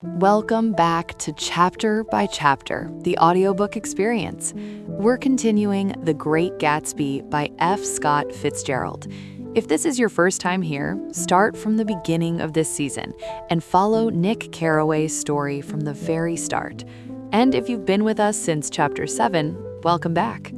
Welcome back to Chapter by Chapter, the audiobook experience. We're continuing The Great Gatsby by F. Scott Fitzgerald. If this is your first time here, start from the beginning of this season and follow Nick Carraway's story from the very start. And if you've been with us since Chapter 7, welcome back.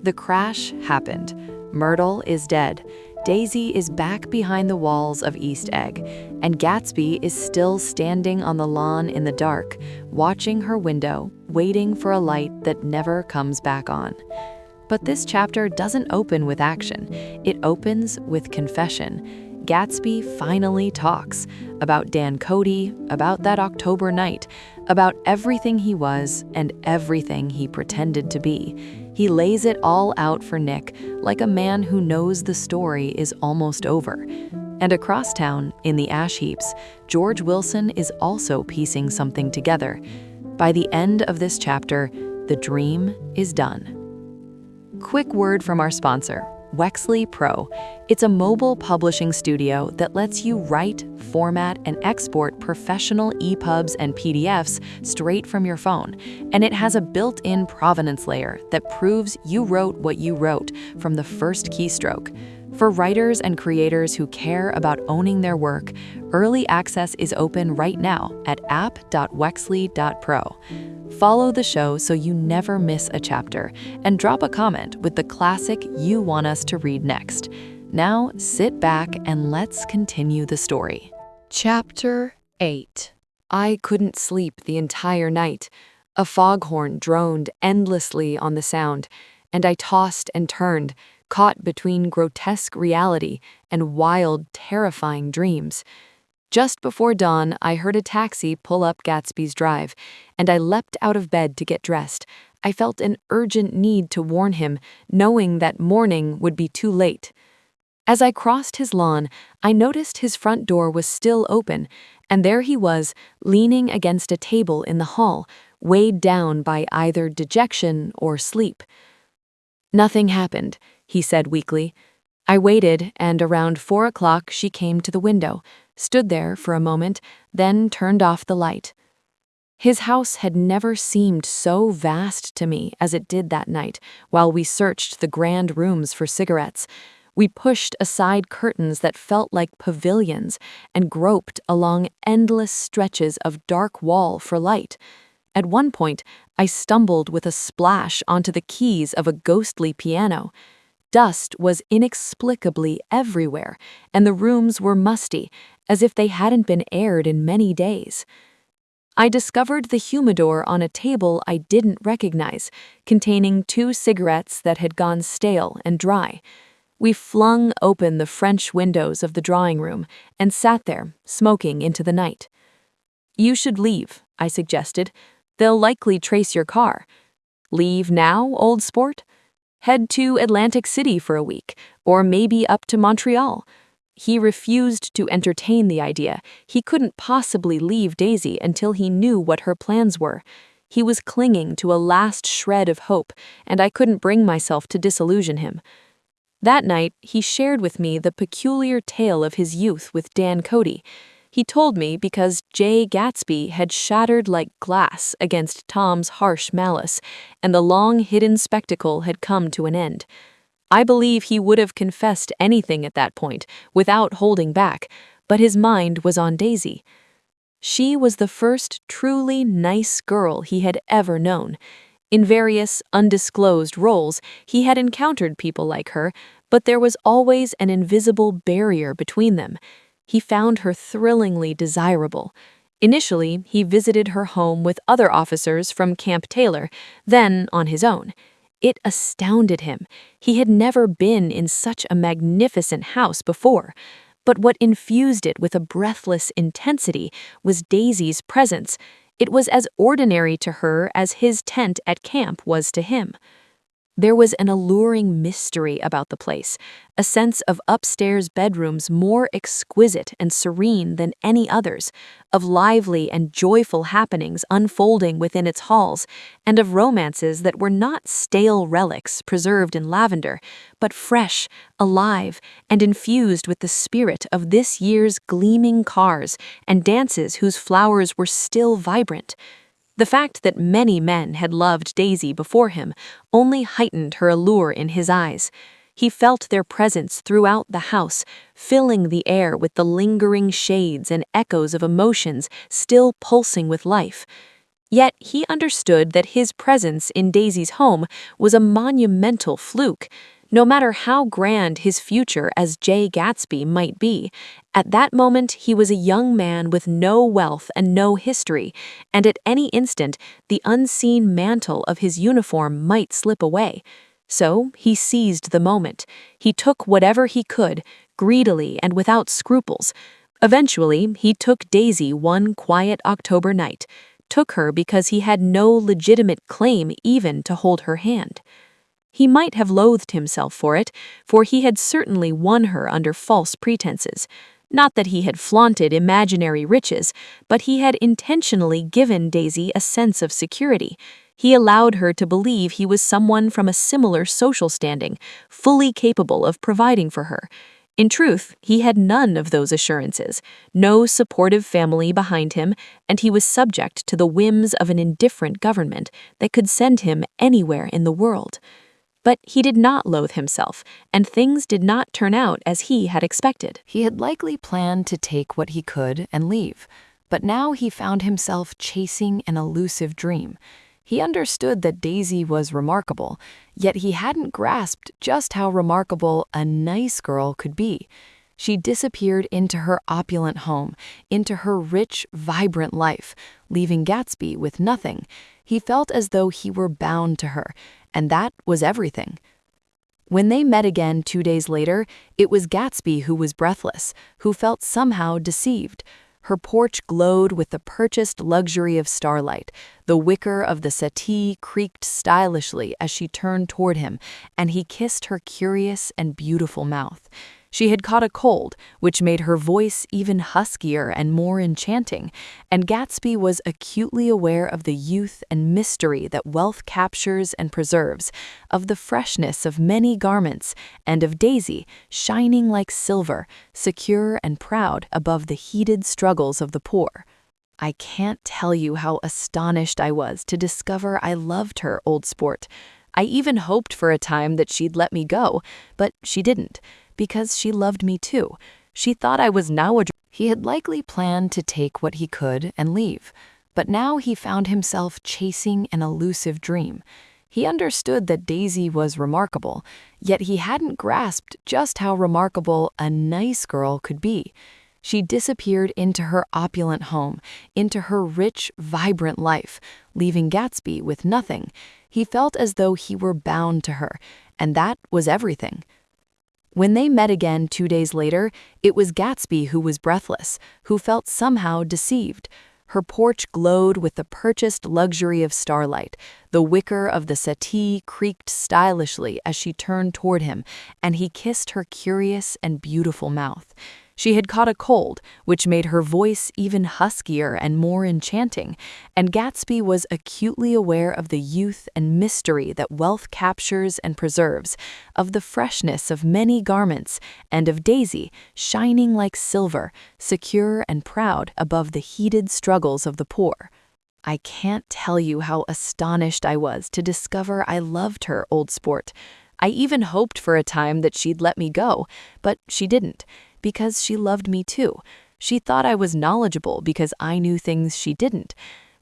The crash happened. Myrtle is dead. Daisy is back behind the walls of East Egg, and Gatsby is still standing on the lawn in the dark, watching her window, waiting for a light that never comes back on. But this chapter doesn't open with action. It opens with confession. Gatsby finally talks about Dan Cody, about that October night, about everything he was and everything he pretended to be. He lays it all out for Nick like a man who knows the story is almost over. And across town, in the ash heaps, George Wilson is also piecing something together. By the end of this chapter, the dream is done. Quick word from our sponsor, Wexley Pro. It's a mobile publishing studio that lets you write, format, and export professional EPUBs and PDFs straight from your phone. And it has a built-in provenance layer that proves you wrote what you wrote from the first keystroke. For writers and creators who care about owning their work, early access is open right now at app.wexley.pro. Follow the show so you never miss a chapter, and drop a comment with the classic you want us to read next. Now, sit back and let's continue the story. Chapter 8. I couldn't sleep the entire night. A foghorn droned endlessly on the sound, and I tossed and turned, caught between grotesque reality and wild, terrifying dreams. Just before dawn, I heard a taxi pull up Gatsby's drive, and I leapt out of bed to get dressed. I felt an urgent need to warn him, knowing that morning would be too late. As I crossed his lawn, I noticed his front door was still open, and there he was, leaning against a table in the hall, weighed down by either dejection or sleep. "Nothing happened," he said weakly. I waited, and around 4 o'clock she came to the window, stood there for a moment, then turned off the light. His house had never seemed so vast to me as it did that night while we searched the grand rooms for cigarettes. We pushed aside curtains that felt like pavilions and groped along endless stretches of dark wall for light. At one point, I stumbled with a splash onto the keys of a ghostly piano. Dust was inexplicably everywhere, and the rooms were musty, as if they hadn't been aired in many days. I discovered the humidor on a table I didn't recognize, containing 2 cigarettes that had gone stale and dry. We flung open the French windows of the drawing room and sat there, smoking into the night. "You should leave," I suggested. "They'll likely trace your car." "Leave now, old sport? Head to Atlantic City for a week, or maybe up to Montreal." He refused to entertain the idea. He couldn't possibly leave Daisy until he knew what her plans were. He was clinging to a last shred of hope, and I couldn't bring myself to disillusion him. That night, he shared with me the peculiar tale of his youth with Dan Cody. He told me because Jay Gatsby had shattered like glass against Tom's harsh malice, and the long-hidden spectacle had come to an end. I believe he would have confessed anything at that point, without holding back, but his mind was on Daisy. She was the first truly nice girl he had ever known. In various undisclosed roles, he had encountered people like her, but there was always an invisible barrier between them. He found her thrillingly desirable. Initially, he visited her home with other officers from Camp Taylor, then on his own. It astounded him. He had never been in such a magnificent house before. But what infused it with a breathless intensity was Daisy's presence. It was as ordinary to her as his tent at camp was to him. There was an alluring mystery about the place, a sense of upstairs bedrooms more exquisite and serene than any others, of lively and joyful happenings unfolding within its halls, and of romances that were not stale relics preserved in lavender, but fresh, alive, and infused with the spirit of this year's gleaming cars and dances whose flowers were still vibrant. The fact that many men had loved Daisy before him only heightened her allure in his eyes. He felt their presence throughout the house, filling the air with the lingering shades and echoes of emotions still pulsing with life. Yet he understood that his presence in Daisy's home was a monumental fluke. No matter how grand his future as Jay Gatsby might be, at that moment he was a young man with no wealth and no history, and at any instant the unseen mantle of his uniform might slip away. So he seized the moment. He took whatever he could, greedily and without scruples. Eventually, he took Daisy one quiet October night, took her because he had no legitimate claim even to hold her hand. He might have loathed himself for it, for he had certainly won her under false pretenses. Not that he had flaunted imaginary riches, but he had intentionally given Daisy a sense of security. He allowed her to believe he was someone from a similar social standing, fully capable of providing for her. In truth, he had none of those assurances, no supportive family behind him, and he was subject to the whims of an indifferent government that could send him anywhere in the world. But he did not loathe himself, and things did not turn out as he had expected. He had likely planned to take what he could and leave, but now he found himself chasing an elusive dream. He understood that Daisy was remarkable, yet he hadn't grasped just how remarkable a nice girl could be. She disappeared into her opulent home, into her rich, vibrant life, leaving Gatsby with nothing. He felt as though he were bound to her, and that was everything. When they met again 2 days later, it was Gatsby who was breathless, who felt somehow deceived. Her porch glowed with the purchased luxury of starlight. The wicker of the settee creaked stylishly as she turned toward him, and he kissed her curious and beautiful mouth. She had caught a cold, which made her voice even huskier and more enchanting, and Gatsby was acutely aware of the youth and mystery that wealth captures and preserves, of the freshness of many garments, and of Daisy, shining like silver, secure and proud above the heated struggles of the poor. "I can't tell you how astonished I was to discover I loved her, old sport. I even hoped for a time that she'd let me go, but she didn't. Because she loved me too. She thought I was now a..." He had likely planned to take what he could and leave, but now he found himself chasing an elusive dream. He understood that Daisy was remarkable, yet he hadn't grasped just how remarkable a nice girl could be. She disappeared into her opulent home, into her rich, vibrant life, leaving Gatsby with nothing. He felt as though he were bound to her, and that was everything. When they met again 2 days later, it was Gatsby who was breathless, who felt somehow deceived. Her porch glowed with the purchased luxury of starlight. The wicker of the settee creaked stylishly as she turned toward him, and he kissed her curious and beautiful mouth. She had caught a cold, which made her voice even huskier and more enchanting, and Gatsby was acutely aware of the youth and mystery that wealth captures and preserves, of the freshness of many garments, and of Daisy, shining like silver, secure and proud above the heated struggles of the poor. "I can't tell you how astonished I was to discover I loved her, old sport. I even hoped for a time that she'd let me go, but she didn't. Because she loved me too. She thought I was knowledgeable because I knew things she didn't.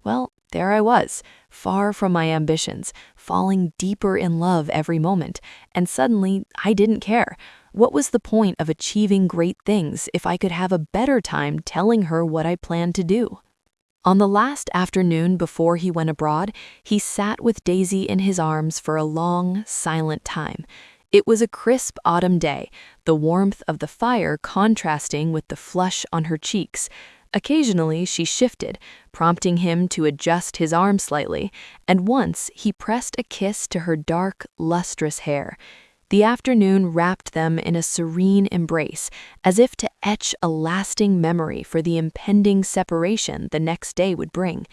Well, there I was, far from my ambitions, falling deeper in love every moment, and suddenly I didn't care. What was the point of achieving great things if I could have a better time telling her what I planned to do?" On the last afternoon before he went abroad, he sat with Daisy in his arms for a long, silent time. It was a crisp autumn day, the warmth of the fire contrasting with the flush on her cheeks. Occasionally, she shifted, prompting him to adjust his arm slightly, and once he pressed a kiss to her dark, lustrous hair. The afternoon wrapped them in a serene embrace, as if to etch a lasting memory for the impending separation the next day would bring.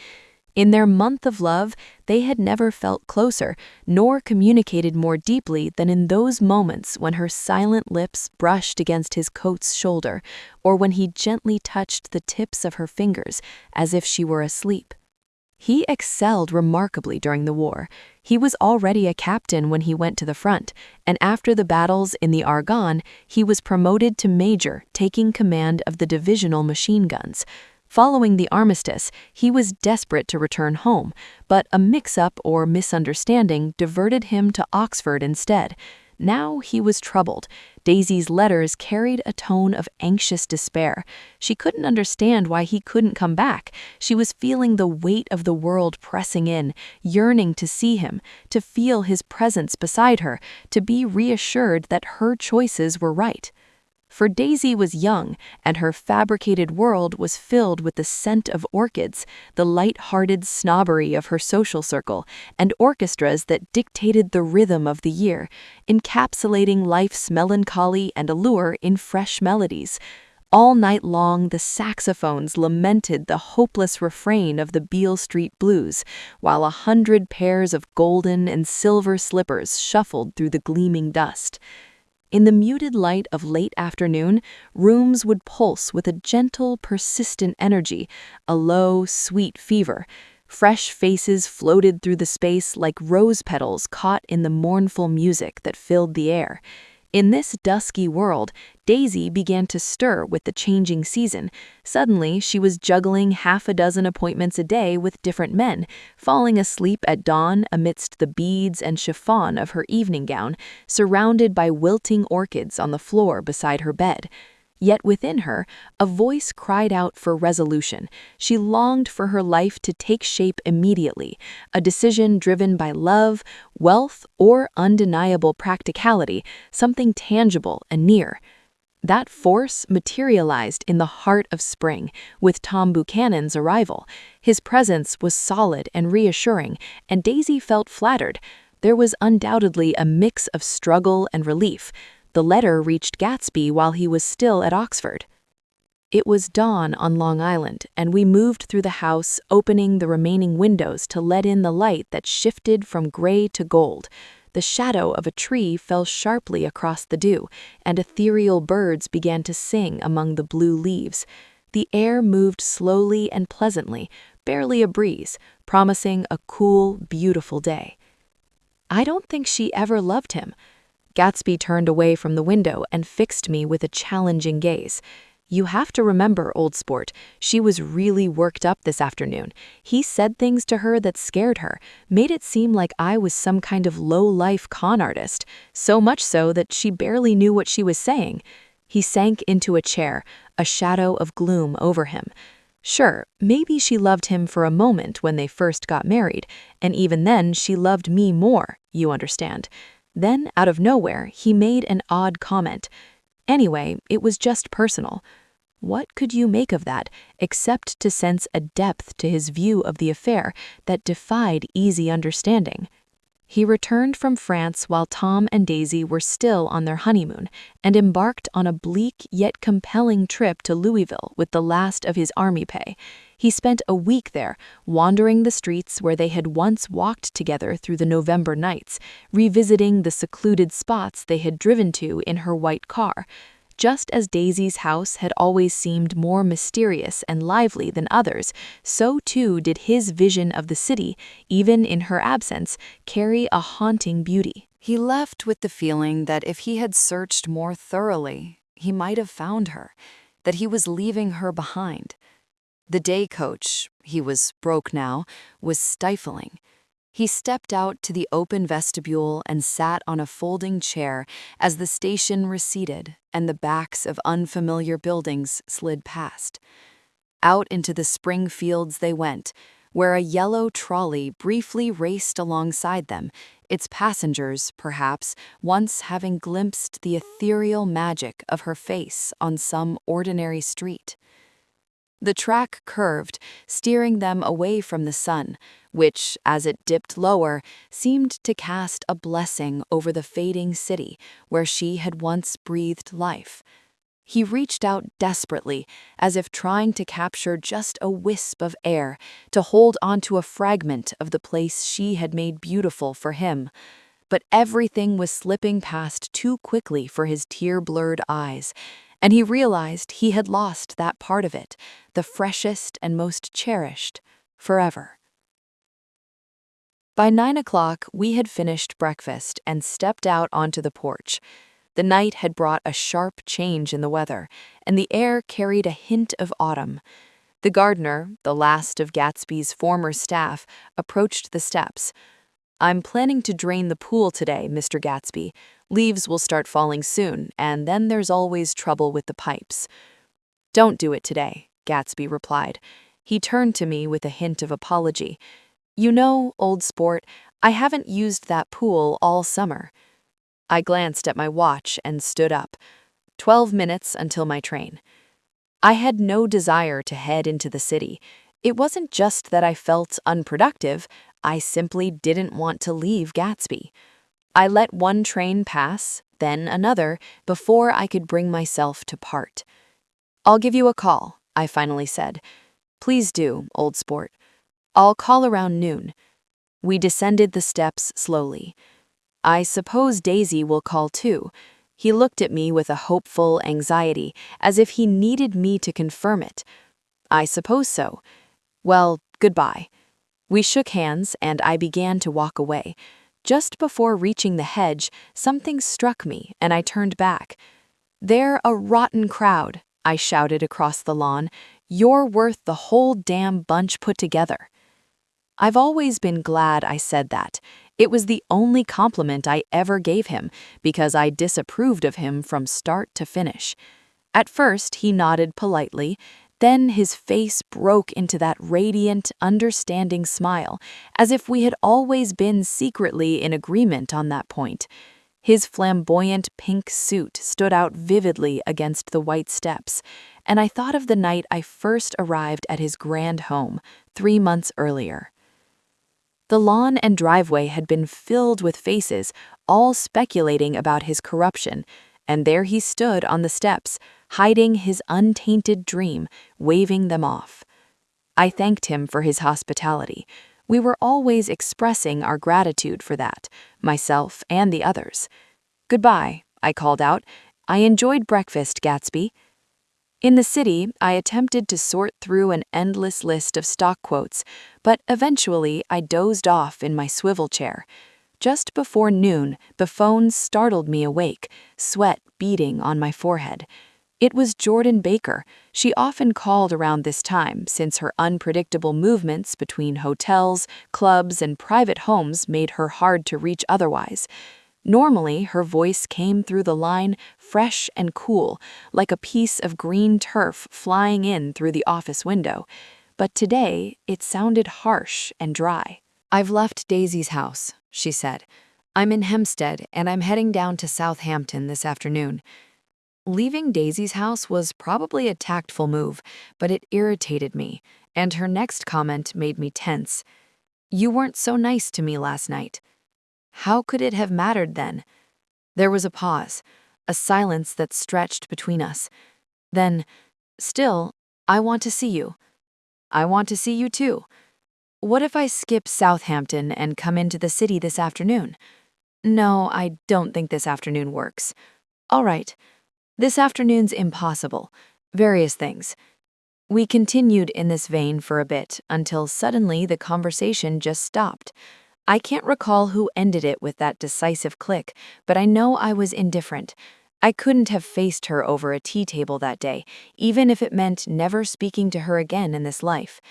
In their month of love, they had never felt closer, nor communicated more deeply than in those moments when her silent lips brushed against his coat's shoulder, or when he gently touched the tips of her fingers as if she were asleep. He excelled remarkably during the war. He was already a captain when he went to the front, and after the battles in the Argonne, he was promoted to major, taking command of the divisional machine guns. Following the armistice, he was desperate to return home, but a mix-up or misunderstanding diverted him to Oxford instead. Now he was troubled. Daisy's letters carried a tone of anxious despair. She couldn't understand why he couldn't come back. She was feeling the weight of the world pressing in, yearning to see him, to feel his presence beside her, to be reassured that her choices were right. For Daisy was young, and her fabricated world was filled with the scent of orchids, the light-hearted snobbery of her social circle, and orchestras that dictated the rhythm of the year, encapsulating life's melancholy and allure in fresh melodies. All night long, the saxophones lamented the hopeless refrain of the Beale Street Blues, while 100 pairs of golden and silver slippers shuffled through the gleaming dust. In the muted light of late afternoon, rooms would pulse with a gentle, persistent energy, a low, sweet fever. Fresh faces floated through the space like rose petals caught in the mournful music that filled the air. In this dusky world, Daisy began to stir with the changing season. Suddenly, she was juggling half a dozen appointments a day with different men, falling asleep at dawn amidst the beads and chiffon of her evening gown, surrounded by wilting orchids on the floor beside her bed. Yet within her, a voice cried out for resolution. She longed for her life to take shape immediately, a decision driven by love, wealth, or undeniable practicality, something tangible and near. That force materialized in the heart of spring, with Tom Buchanan's arrival. His presence was solid and reassuring, and Daisy felt flattered. There was undoubtedly a mix of struggle and relief. The letter reached Gatsby while he was still at Oxford. It was dawn on Long Island, and we moved through the house, opening the remaining windows to let in the light that shifted from gray to gold. The shadow of a tree fell sharply across the dew, and ethereal birds began to sing among the blue leaves. The air moved slowly and pleasantly, barely a breeze, promising a cool, beautiful day. I don't think she ever loved him. Gatsby turned away from the window and fixed me with a challenging gaze. You have to remember, old sport, she was really worked up this afternoon. He said things to her that scared her, made it seem like I was some kind of low-life con artist, so much so that she barely knew what she was saying. He sank into a chair, a shadow of gloom over him. Sure, maybe she loved him for a moment when they first got married, and even then she loved me more, you understand. Then, out of nowhere, he made an odd comment. Anyway, it was just personal. What could you make of that, except to sense a depth to his view of the affair that defied easy understanding? He returned from France while Tom and Daisy were still on their honeymoon, and embarked on a bleak yet compelling trip to Louisville with the last of his army pay. He spent a week there, wandering the streets where they had once walked together through the November nights, revisiting the secluded spots they had driven to in her white car. Just as Daisy's house had always seemed more mysterious and lively than others, so too did his vision of the city, even in her absence, carry a haunting beauty. He left with the feeling that if he had searched more thoroughly, he might have found her, that he was leaving her behind. The day coach, he was broke now, was stifling. He stepped out to the open vestibule and sat on a folding chair as the station receded and the backs of unfamiliar buildings slid past. Out into the spring fields they went, where a yellow trolley briefly raced alongside them, its passengers, perhaps, once having glimpsed the ethereal magic of her face on some ordinary street. The track curved, steering them away from the sun, which, as it dipped lower, seemed to cast a blessing over the fading city where she had once breathed life. He reached out desperately, as if trying to capture just a wisp of air, to hold onto a fragment of the place she had made beautiful for him. But everything was slipping past too quickly for his tear-blurred eyes, and he realized he had lost that part of it, the freshest and most cherished, forever. By 9 o'clock, we had finished breakfast and stepped out onto the porch. The night had brought a sharp change in the weather, and the air carried a hint of autumn. The gardener, the last of Gatsby's former staff, approached the steps. "I'm planning to drain the pool today, Mr. Gatsby. Leaves will start falling soon, and then there's always trouble with the pipes." "Don't do it today," Gatsby replied. He turned to me with a hint of apology. "You know, old sport, I haven't used that pool all summer." I glanced at my watch and stood up. 12 minutes until my train. I had no desire to head into the city. It wasn't just that I felt unproductive, I simply didn't want to leave Gatsby. I let one train pass, then another, before I could bring myself to part. "I'll give you a call," I finally said. "Please do, old sport. I'll call around noon." We descended the steps slowly. "I suppose Daisy will call too." He looked at me with a hopeful anxiety, as if he needed me to confirm it. "I suppose so. Well, goodbye." We shook hands, and I began to walk away. Just before reaching the hedge, something struck me, and I turned back. "They're a rotten crowd," I shouted across the lawn. "You're worth the whole damn bunch put together." I've always been glad I said that. It was the only compliment I ever gave him, because I disapproved of him from start to finish. At first, he nodded politely. Then his face broke into that radiant, understanding smile, as if we had always been secretly in agreement on that point. His flamboyant pink suit stood out vividly against the white steps, and I thought of the night I first arrived at his grand home, 3 months earlier. The lawn and driveway had been filled with faces, all speculating about his corruption, and there he stood on the steps, hiding his untainted dream, waving them off. I thanked him for his hospitality. We were always expressing our gratitude for that, myself and the others. "Goodbye," I called out. "I enjoyed breakfast, Gatsby." In the city, I attempted to sort through an endless list of stock quotes, but eventually I dozed off in my swivel chair. Just before noon, the phone startled me awake, sweat beading on my forehead. It was Jordan Baker. She often called around this time since her unpredictable movements between hotels, clubs, and private homes made her hard to reach otherwise. Normally, her voice came through the line fresh and cool, like a piece of green turf flying in through the office window. But today, it sounded harsh and dry. "I've left Daisy's house," she said. "I'm in Hempstead, and I'm heading down to Southampton this afternoon." Leaving Daisy's house was probably a tactful move, but it irritated me, and her next comment made me tense. "You weren't so nice to me last night." How could it have mattered then? There was a pause, a silence that stretched between us. Then, "Still, I want to see you." "I want to see you too." "What if I skip Southampton and come into the city this afternoon?" "No, I don't think this afternoon works." "All right. This afternoon's impossible. Various things." We continued in this vein for a bit until suddenly the conversation just stopped. I can't recall who ended it with that decisive click, but I know I was indifferent. I couldn't have faced her over a tea table that day, even if it meant never speaking to her again in this life.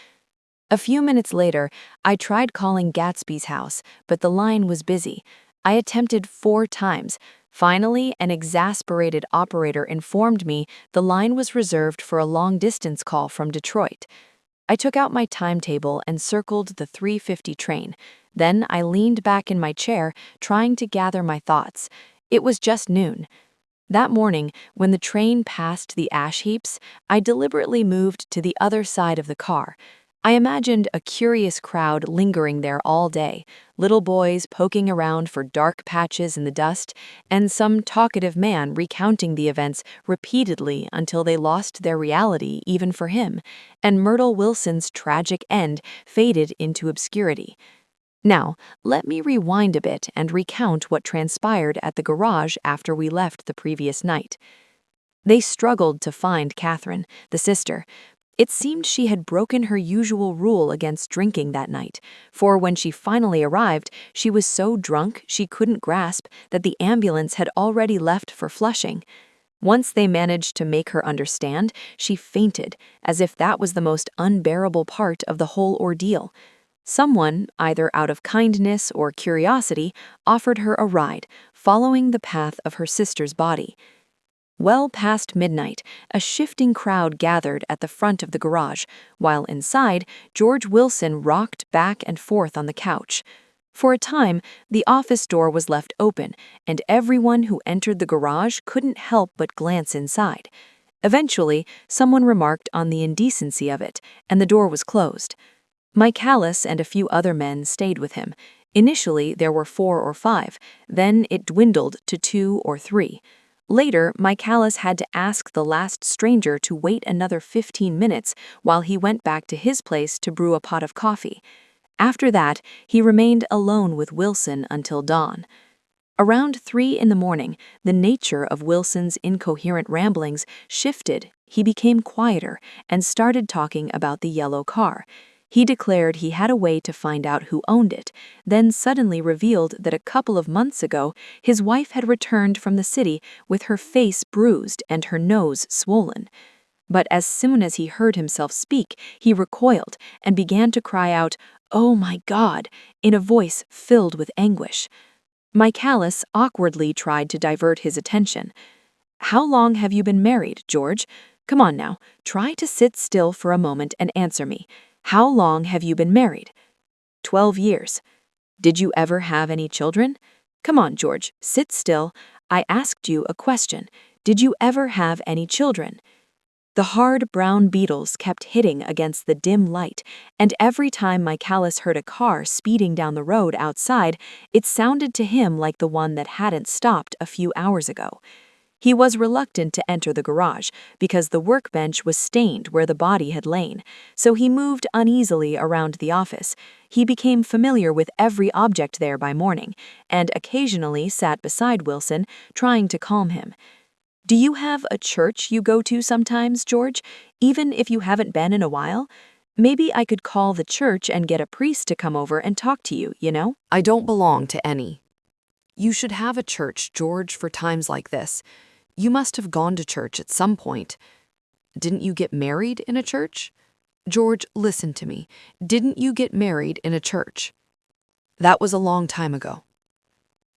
A few minutes later, I tried calling Gatsby's house, but the line was busy. I attempted 4 times. Finally, an exasperated operator informed me the line was reserved for a long-distance call from Detroit. I took out my timetable and circled the 3:50 train. Then I leaned back in my chair, trying to gather my thoughts. It was just noon. That morning, when the train passed the ash heaps, I deliberately moved to the other side of the car. I imagined a curious crowd lingering there all day, little boys poking around for dark patches in the dust, and some talkative man recounting the events repeatedly until they lost their reality even for him, and Myrtle Wilson's tragic end faded into obscurity. Now, let me rewind a bit and recount what transpired at the garage after we left the previous night. They struggled to find Catherine, the sister. It seemed she had broken her usual rule against drinking that night, for when she finally arrived, she was so drunk she couldn't grasp that the ambulance had already left for Flushing. Once they managed to make her understand, she fainted, as if that was the most unbearable part of the whole ordeal. Someone, either out of kindness or curiosity, offered her a ride, following the path of her sister's body. Well past midnight, a shifting crowd gathered at the front of the garage, while inside, George Wilson rocked back and forth on the couch. For a time, the office door was left open, and everyone who entered the garage couldn't help but glance inside. Eventually, someone remarked on the indecency of it, and the door was closed. Michaelis and a few other men stayed with him. Initially, there were 4 or 5, then it dwindled to 2 or 3. Later, Michaelis had to ask the last stranger to wait another 15 minutes while he went back to his place to brew a pot of coffee. After that, he remained alone with Wilson until dawn. Around 3 in the morning, the nature of Wilson's incoherent ramblings shifted. He became quieter and started talking about the yellow car. He declared he had a way to find out who owned it, then suddenly revealed that a couple of months ago, his wife had returned from the city with her face bruised and her nose swollen. But as soon as he heard himself speak, he recoiled and began to cry out, "Oh my God," in a voice filled with anguish. Michaelis awkwardly tried to divert his attention. "How long have you been married, George? Come on now, try to sit still for a moment and answer me. How long have you been married?" 12 years. Did you ever have any children? Come on, George, sit still. I asked you a question. Did you ever have any children? The hard brown beetles kept hitting against the dim light, and every time Michaelis heard a car speeding down the road outside, it sounded to him like the one that hadn't stopped a few hours ago. He was reluctant to enter the garage because the workbench was stained where the body had lain, so he moved uneasily around the office. He became familiar with every object there by morning, and occasionally sat beside Wilson, trying to calm him. "Do you have a church you go to sometimes, George, even if you haven't been in a while? Maybe I could call the church and get a priest to come over and talk to you, you know?" I don't belong to any. You should have a church, George, for times like this. You must have gone to church at some point. Didn't you get married in a church? George, listen to me. Didn't you get married in a church? That was a long time ago.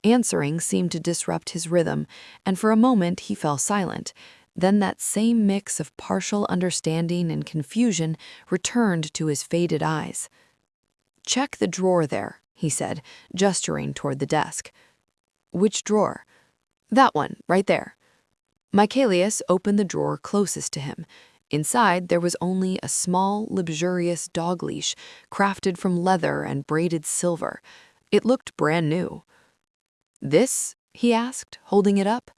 Answering seemed to disrupt his rhythm, and for a moment he fell silent. Then that same mix of partial understanding and confusion returned to his faded eyes. "Check the drawer there," he said, gesturing toward the desk. "Which drawer?" "That one, right there." Michaelis opened the drawer closest to him. Inside, there was only a small, luxurious dog leash, crafted from leather and braided silver. It looked brand new. "This?" he asked, holding it up.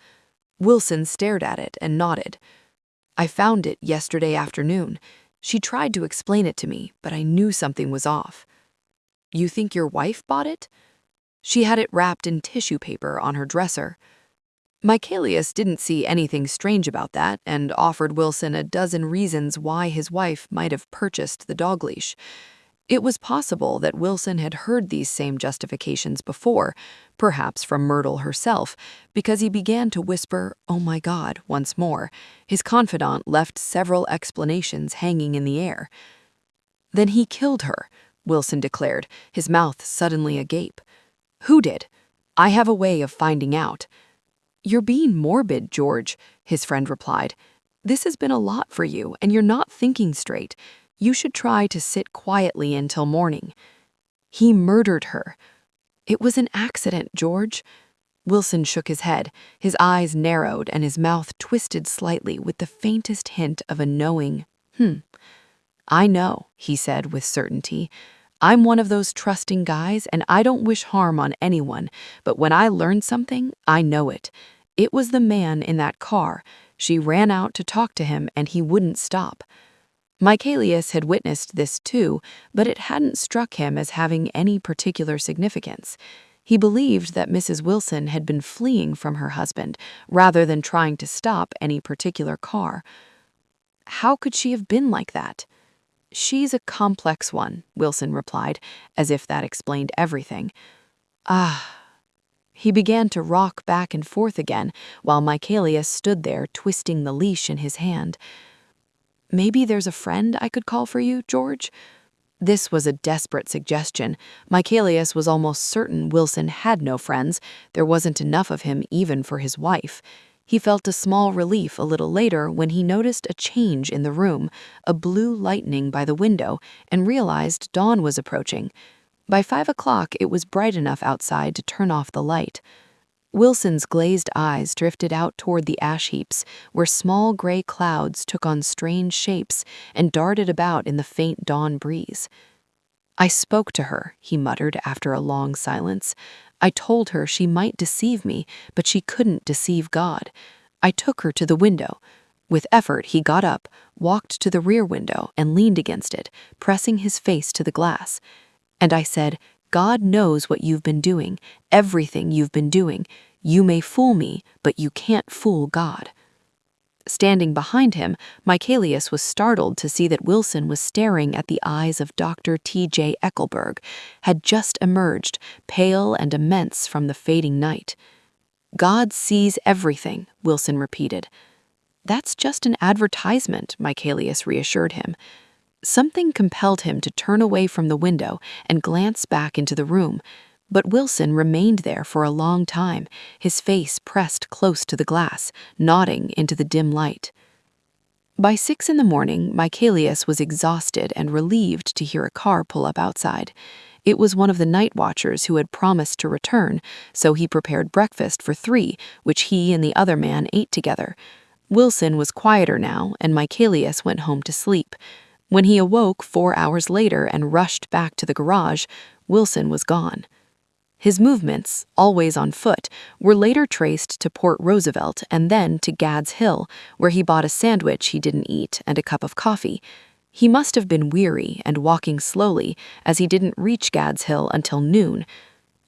Wilson stared at it and nodded. "I found it yesterday afternoon. She tried to explain it to me, but I knew something was off." "You think your wife bought it?" "She had it wrapped in tissue paper on her dresser." Michaelis didn't see anything strange about that and offered Wilson a dozen reasons why his wife might have purchased the dog leash. It was possible that Wilson had heard these same justifications before, perhaps from Myrtle herself, because he began to whisper, "Oh my God," once more. His confidant left several explanations hanging in the air. "Then he killed her," Wilson declared, his mouth suddenly agape. "Who did? I have a way of finding out." "You're being morbid, George," his friend replied. "This has been a lot for you, and you're not thinking straight. You should try to sit quietly until morning." "He murdered her." "It was an accident, George." Wilson shook his head. His eyes narrowed and his mouth twisted slightly with the faintest hint of a knowing, I know, he said with certainty. I'm one of those trusting guys, and I don't wish harm on anyone, but when I learn something, I know it. It was the man in that car. She ran out to talk to him, and he wouldn't stop. Michaelius had witnessed this too, but it hadn't struck him as having any particular significance. He believed that Mrs. Wilson had been fleeing from her husband, rather than trying to stop any particular car. How could she have been like that? She's a complex one, Wilson replied, as if that explained everything. He began to rock back and forth again, while Michaelius stood there twisting the leash in his hand. Maybe there's a friend I could call for you, George? This was a desperate suggestion. Michaelius was almost certain Wilson had no friends. There wasn't enough of him even for his wife. He felt a small relief a little later when he noticed a change in the room, a blue lightning by the window, and realized dawn was approaching. By 5 o'clock, it was bright enough outside to turn off the light. Wilson's glazed eyes drifted out toward the ash heaps, where small gray clouds took on strange shapes and darted about in the faint dawn breeze. I spoke to her, he muttered after a long silence. I told her she might deceive me, but she couldn't deceive God. I took her to the window. With effort, he got up, walked to the rear window, and leaned against it, pressing his face to the glass. And I said, God knows what you've been doing, everything you've been doing. You may fool me, but you can't fool God. Standing behind him, Michaelius was startled to see that Wilson was staring at the eyes of Dr. T.J. Eckelberg, had just emerged, pale and immense from the fading night. God sees everything, Wilson repeated. That's just an advertisement, Michaelius reassured him. Something compelled him to turn away from the window and glance back into the room, but Wilson remained there for a long time, his face pressed close to the glass, nodding into the dim light. By 6 in the morning, Michaelius was exhausted and relieved to hear a car pull up outside. It was one of the night watchers who had promised to return, so he prepared breakfast for 3, which he and the other man ate together. Wilson was quieter now, and Michaelius went home to sleep. When he awoke 4 hours later and rushed back to the garage, Wilson was gone. His movements, always on foot, were later traced to Port Roosevelt and then to Gads Hill, where he bought a sandwich he didn't eat and a cup of coffee. He must have been weary and walking slowly, as he didn't reach Gads Hill until noon.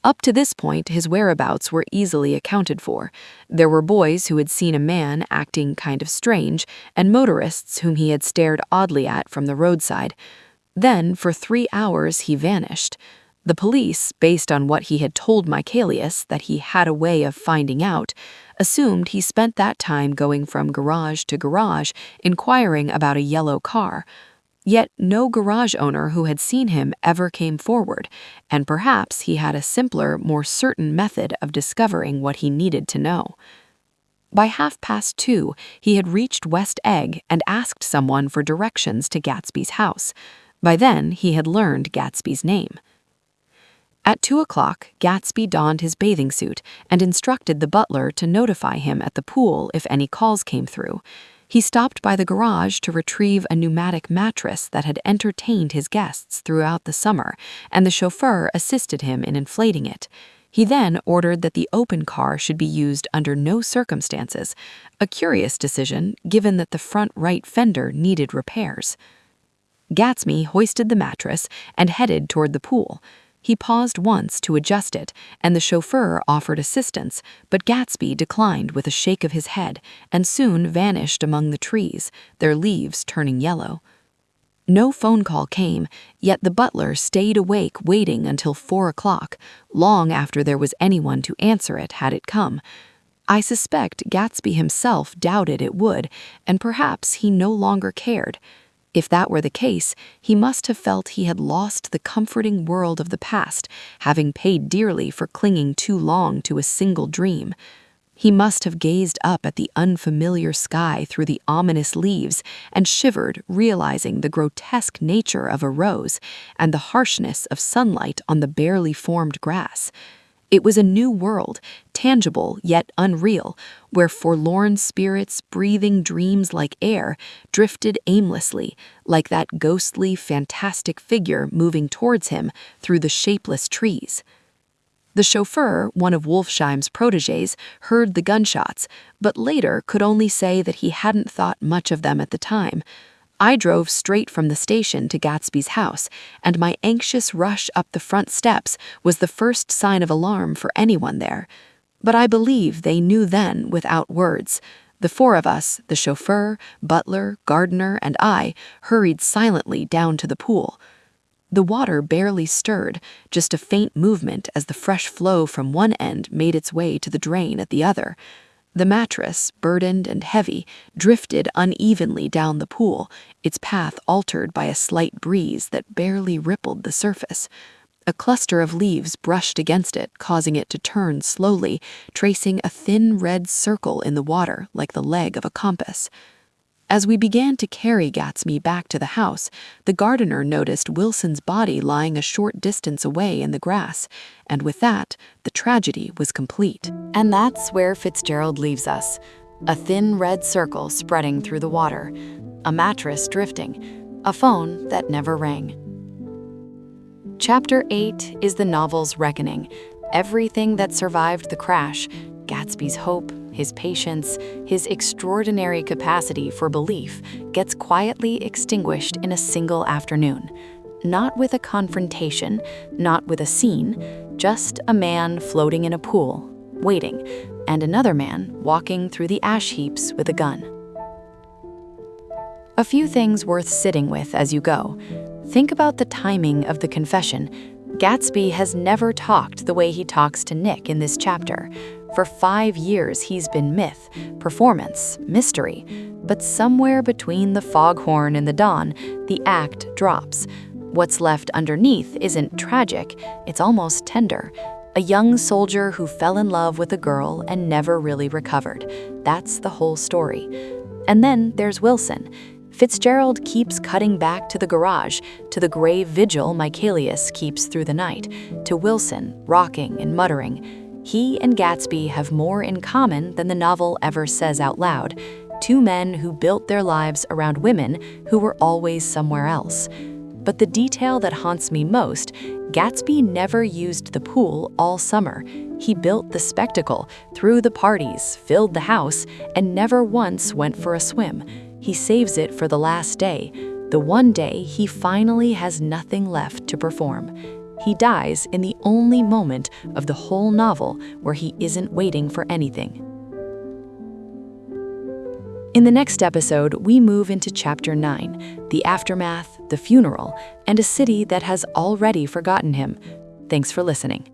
Up to this point, his whereabouts were easily accounted for. There were boys who had seen a man acting kind of strange, and motorists whom he had stared oddly at from the roadside. Then, for 3 hours, he vanished. The police, based on what he had told Michaelius that he had a way of finding out, assumed he spent that time going from garage to garage, inquiring about a yellow car. Yet no garage owner who had seen him ever came forward, and perhaps he had a simpler, more certain method of discovering what he needed to know. By 2:30, he had reached West Egg and asked someone for directions to Gatsby's house. By then, he had learned Gatsby's name. At 2 o'clock, Gatsby donned his bathing suit and instructed the butler to notify him at the pool if any calls came through. He stopped by the garage to retrieve a pneumatic mattress that had entertained his guests throughout the summer, and the chauffeur assisted him in inflating it. He then ordered that the open car should be used under no circumstances, a curious decision given that the front right fender needed repairs. Gatsby hoisted the mattress and headed toward the pool. He paused once to adjust it, and the chauffeur offered assistance, but Gatsby declined with a shake of his head and soon vanished among the trees, their leaves turning yellow. No phone call came, yet the butler stayed awake waiting until 4 o'clock, long after there was anyone to answer it had it come. I suspect Gatsby himself doubted it would, and perhaps he no longer cared. If that were the case, he must have felt he had lost the comforting world of the past, having paid dearly for clinging too long to a single dream. He must have gazed up at the unfamiliar sky through the ominous leaves and shivered, realizing the grotesque nature of a rose and the harshness of sunlight on the barely formed grass. It was a new world, tangible yet unreal, where forlorn spirits breathing dreams like air drifted aimlessly, like that ghostly, fantastic figure moving towards him through the shapeless trees. The chauffeur, one of Wolfsheim's protégés, heard the gunshots, but later could only say that he hadn't thought much of them at the time. I drove straight from the station to Gatsby's house, and my anxious rush up the front steps was the first sign of alarm for anyone there. But I believe they knew then without words. The four of us, the chauffeur, butler, gardener, and I, hurried silently down to the pool. The water barely stirred, just a faint movement as the fresh flow from one end made its way to the drain at the other. The mattress, burdened and heavy, drifted unevenly down the pool, its path altered by a slight breeze that barely rippled the surface. A cluster of leaves brushed against it, causing it to turn slowly, tracing a thin red circle in the water like the leg of a compass. As we began to carry Gatsby back to the house, the gardener noticed Wilson's body lying a short distance away in the grass, and with that, the tragedy was complete. And that's where Fitzgerald leaves us. A thin red circle spreading through the water, a mattress drifting, a phone that never rang. Chapter 8 is the novel's reckoning. Everything that survived the crash, Gatsby's hope, his patience, his extraordinary capacity for belief, gets quietly extinguished in a single afternoon. Not with a confrontation, not with a scene, just a man floating in a pool, waiting, and another man walking through the ash heaps with a gun. A few things worth sitting with as you go. Think about the timing of the confession. Gatsby has never talked the way he talks to Nick in this chapter. For 5 years, he's been myth, performance, mystery. But somewhere between the foghorn and the dawn, the act drops. What's left underneath isn't tragic, it's almost tender. A young soldier who fell in love with a girl and never really recovered. That's the whole story. And then there's Wilson. Fitzgerald keeps cutting back to the garage, to the grave vigil Michaelius keeps through the night, to Wilson, rocking and muttering. He and Gatsby have more in common than the novel ever says out loud. Two men who built their lives around women who were always somewhere else. But the detail that haunts me most, Gatsby never used the pool all summer. He built the spectacle, threw the parties, filled the house, and never once went for a swim. He saves it for the last day, the one day he finally has nothing left to perform. He dies in the only moment of the whole novel where he isn't waiting for anything. In the next episode, we move into Chapter 9, the aftermath, the funeral, and a city that has already forgotten him. Thanks for listening.